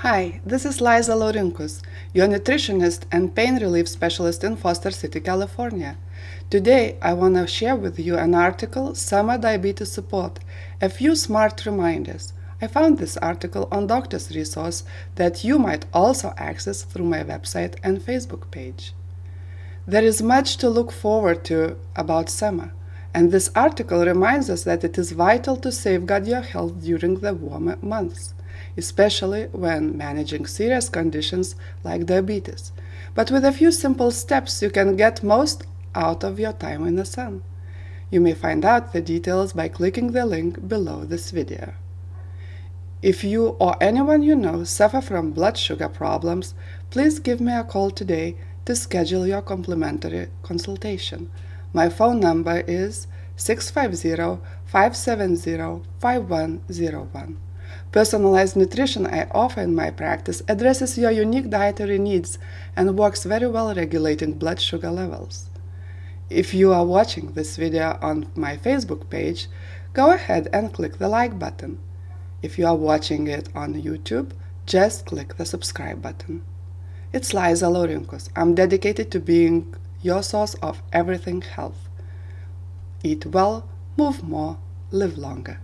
Hi, this is Liza Laurinkus, your nutritionist and pain relief specialist in Foster City, California. Today, I want to share with you an article, Summer Diabetes Support, a few smart reminders. I found this article on Doctor's Resource that you might also access through my website and Facebook page. There is much to look forward to about summer, and this article reminds us that it is vital to safeguard your health during the warmer months, especially when managing serious conditions like diabetes. But with a few simple steps, you can get most out of your time in the sun. You may find out the details by clicking the link below this video. If you or anyone you know suffer from blood sugar problems, please give me a call today to schedule your complimentary consultation. My phone number is 650-570-5101. Personalized nutrition I offer in my practice addresses your unique dietary needs and works very well regulating blood sugar levels. If you are watching this video on my Facebook page, go ahead and click the like button. If you are watching it on YouTube, just click the subscribe button. It's Liza Laurinkus. I'm dedicated to being your source of everything health. Eat well, move more, live longer.